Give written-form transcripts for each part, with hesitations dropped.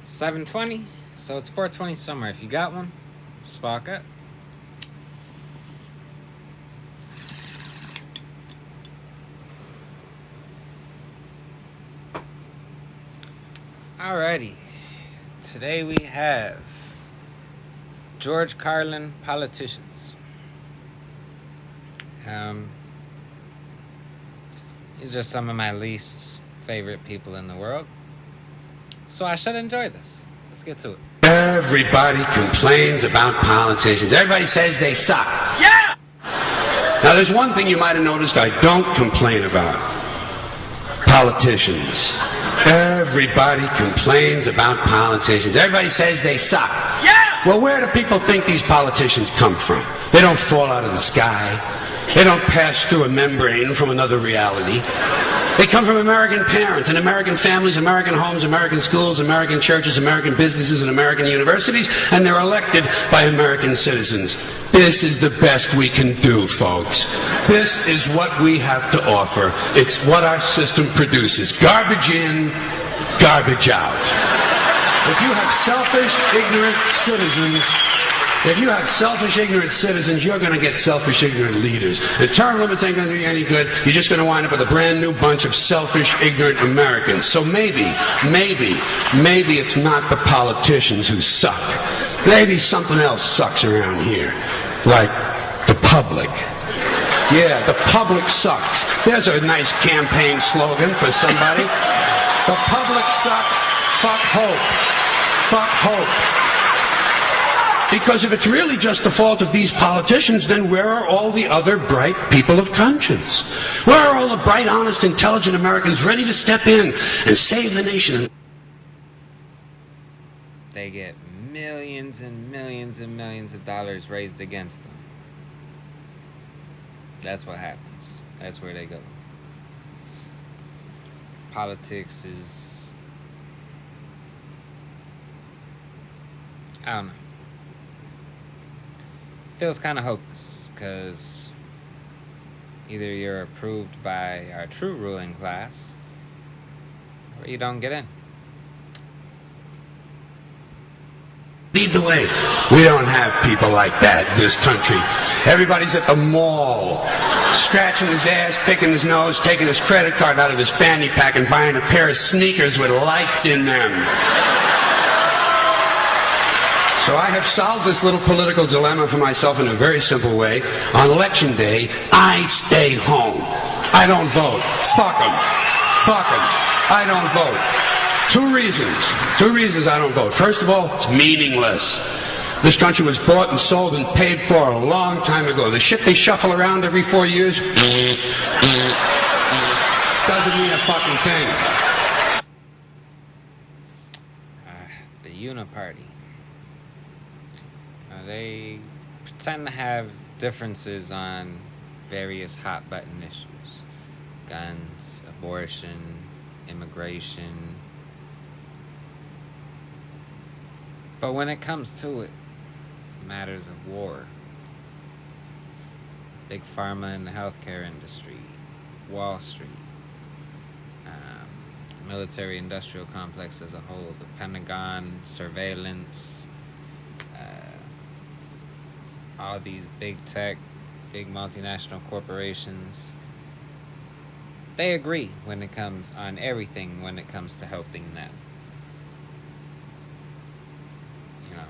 7:20, so it's 4:20 somewhere. If you got one, spark up. Alrighty, today we have George Carlin politicians. These are some of my least favorite people in the world, so I should enjoy this. Let's get to it. Everybody complains about politicians. Everybody says they suck. Yeah! Now, there's one thing you might have noticed I don't complain about. Politicians. Everybody complains about politicians. Everybody says they suck. Yeah! Well, where do people think these politicians come from? They don't fall out of the sky. They don't pass through a membrane from another reality. They come from American parents and American families, American homes, American schools, American churches, American businesses, and American universities, and they're elected by American citizens. This is the best we can do, folks. This is what we have to offer. It's what our system produces. Garbage in, garbage out. If you have selfish, ignorant citizens, you're going to get selfish, ignorant leaders. The term limits ain't going to do you any good. You're just going to wind up with a brand new bunch of selfish, ignorant Americans. So maybe it's not the politicians who suck. Maybe something else sucks around here. Like the public. Yeah, the public sucks. There's a nice campaign slogan for somebody. The public sucks. Fuck hope. Fuck hope. Because if it's really just the fault of these politicians, then where are all the other bright people of conscience? Where are all the bright, honest, intelligent Americans ready to step in and save the nation? They get millions and millions and millions of dollars raised against them. That's what happens. That's where they go. Politics is... I don't know. Feels kind of hopeless, because either you're approved by our true ruling class, or you don't get in. Lead the way. We don't have people like that in this country. Everybody's at the mall, scratching his ass, picking his nose, taking his credit card out of his fanny pack and buying a pair of sneakers with lights in them. So I have solved this little political dilemma for myself in a very simple way. On election day, I stay home. I don't vote. Fuck them. Fuck them. I don't vote. Two reasons I don't vote. First of all, it's meaningless. This country was bought and sold and paid for a long time ago. The shit they shuffle around every 4 years doesn't mean a fucking thing. The Uniparty. They pretend to have differences on various hot-button issues. Guns, abortion, immigration. But when it comes to it, matters of war, big pharma and the healthcare industry, Wall Street, military-industrial complex as a whole, the Pentagon, surveillance, all these big tech, big multinational corporations, they agree when it comes on everything when it comes to helping them. You know,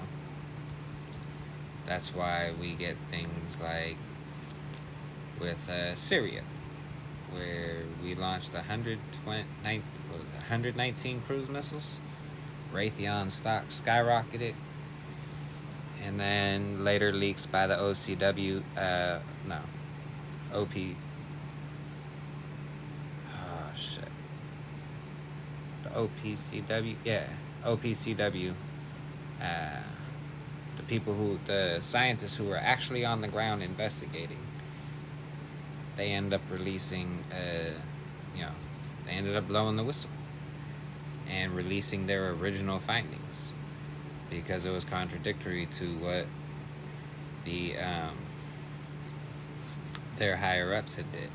that's why we get things like with Syria, where we launched 119 cruise missiles. Raytheon stock skyrocketed. And then later leaks by the OCW, the OPCW, OPCW, the scientists who were actually on the ground investigating, they end up releasing, they ended up blowing the whistle and releasing their original findings, because it was contradictory to what their higher ups had did.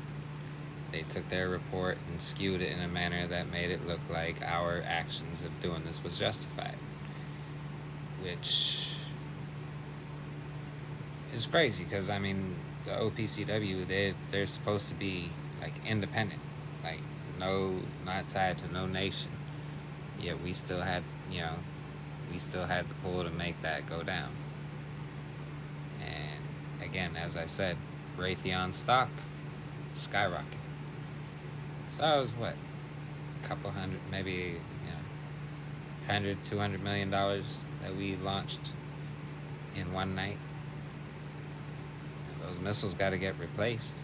They took their report and skewed it in a manner that made it look like our actions of doing this was justified, which is crazy because I mean the OPCW they're supposed to be like independent, like no, not tied to no nation. Yet we still had, we still had the pull to make that go down. And again, as I said, Raytheon stock skyrocketed. So it was what, a couple hundred, maybe 100, $200 million that we launched in one night. Those missiles got to get replaced.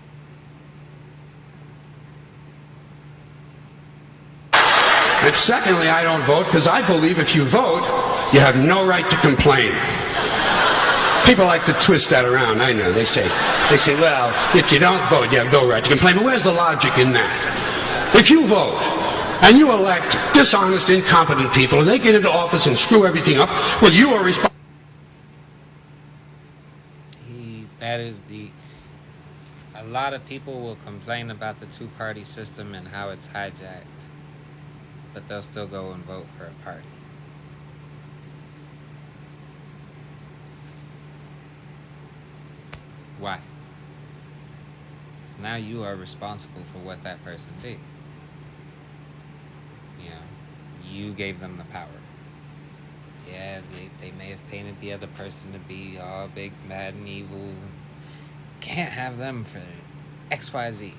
And secondly, I don't vote because I believe if you vote, you have no right to complain. People like to twist that around. I know. They say, well, if you don't vote, you have no right to complain. But where's the logic in that? If you vote and you elect dishonest, incompetent people, and they get into office and screw everything up, well, you are responsible. That is a lot of people will complain about the two-party system and how it's hijacked, but they'll still go and vote for a party. Why? Because now you are responsible for what that person did. You gave them the power. Yeah, they may have painted the other person to be all big, bad, and evil. Can't have them for XYZ.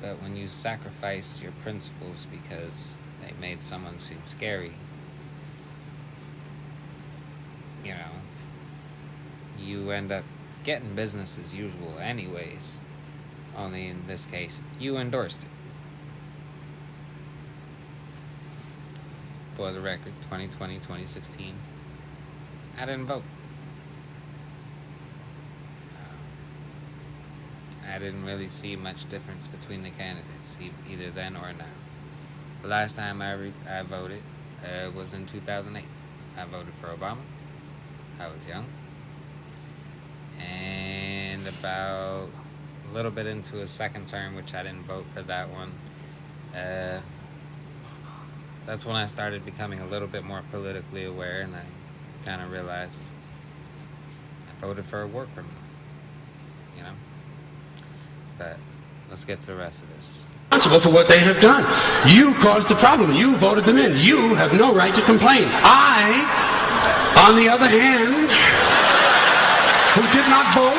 But when you sacrifice your principles because they made someone seem scary, you end up getting business as usual anyways. Only in this case, you endorsed it. For the record, 2020, 2016, I didn't vote. I didn't really see much difference between the candidates, either then or now. The last time I voted was in 2008. I voted for Obama. I was young. And about a little bit into his second term, which I didn't vote for that one, that's when I started becoming a little bit more politically aware, and I kind of realized I voted for a war criminal, But let's get to the rest of this. Responsible for what they have done. You caused the problem. You voted them in. You have no right to complain. I, on the other hand, who did not vote,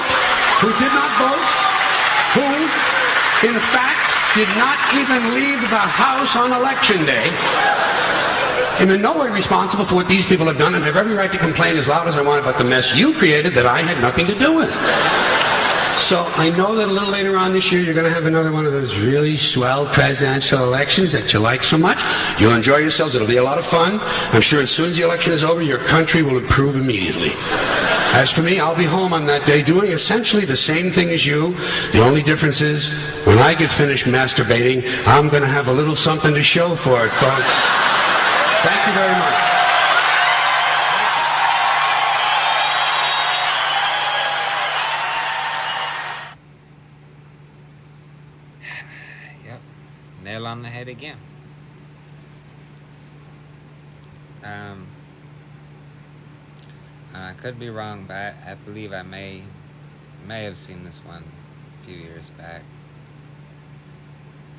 who, in fact, did not even leave the house on election day, am in no way responsible for what these people have done and have every right to complain as loud as I want about the mess you created that I had nothing to do with. So I know that a little later on this year you're going to have another one of those really swell presidential elections that you like so much. You'll enjoy yourselves. It'll be a lot of fun. I'm sure as soon as the election is over, your country will improve immediately. As for me, I'll be home on that day doing essentially the same thing as you. The only difference is when I get finished masturbating, I'm going to have a little something to show for it, folks. Thank you very much. Yep, nail on the head again. I could be wrong, but I believe I may have seen this one a few years back,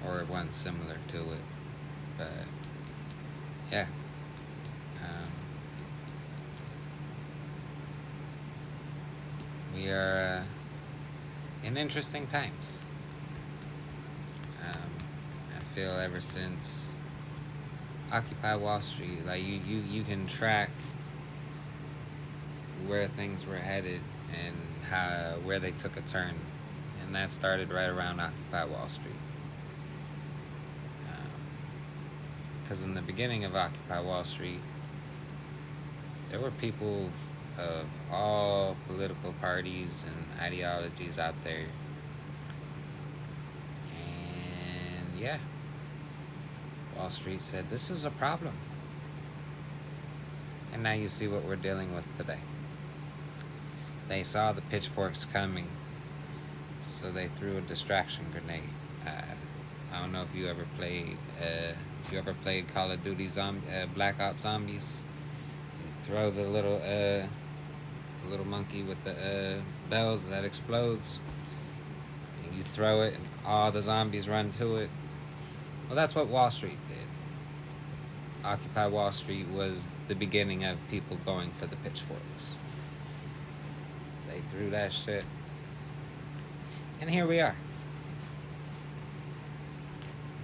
or one similar to it. But yeah, we are in interesting times. I feel ever since Occupy Wall Street, like you can track where things were headed and where they took a turn, and that started right around Occupy Wall Street. Because in the beginning of Occupy Wall Street, there were people of all political parties and ideologies out there, and yeah, Wall Street said, this is a problem. And now you see what we're dealing with today. They saw the pitchforks coming, So they threw a distraction grenade. I don't know if you ever played. If you ever played Call of Duty Black Ops Zombies. You throw the little monkey with the bells that explodes. And you throw it, and all the zombies run to it. Well, that's what Wall Street did. Occupy Wall Street was the beginning of people going for the pitchforks. They threw that shit. And here we are.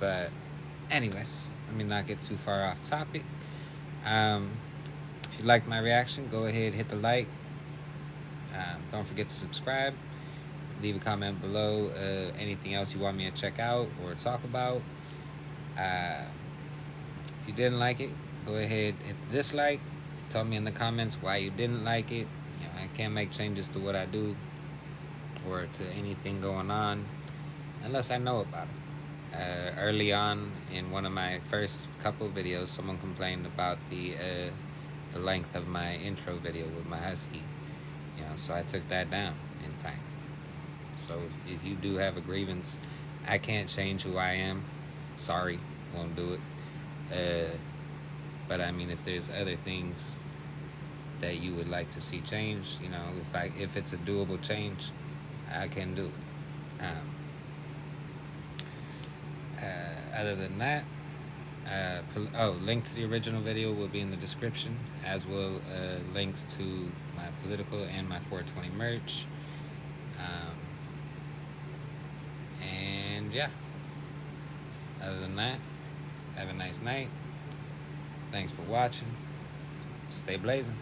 But, anyways, let me not get too far off topic. If you liked my reaction, go ahead, hit the like. Don't forget to subscribe. Leave a comment below anything else you want me to check out or talk about. If you didn't like it, go ahead, hit the dislike. Tell me in the comments why you didn't like it. You know, I can't make changes to what I do or to anything going on unless I know about it. Early on in one of my first couple videos, someone complained about the length of my intro video with my husky. You know, so I took that down in time. So if you do have a grievance, I can't change who I am. Sorry, won't do it. But I mean, if there's other things that you would like to see changed, you know, if it's a doable change, I can do it. Other than that, link to the original video will be in the description, as will links to my political and my 420 merch. And yeah, other than that, have a nice night. Thanks for watching. Stay blazing.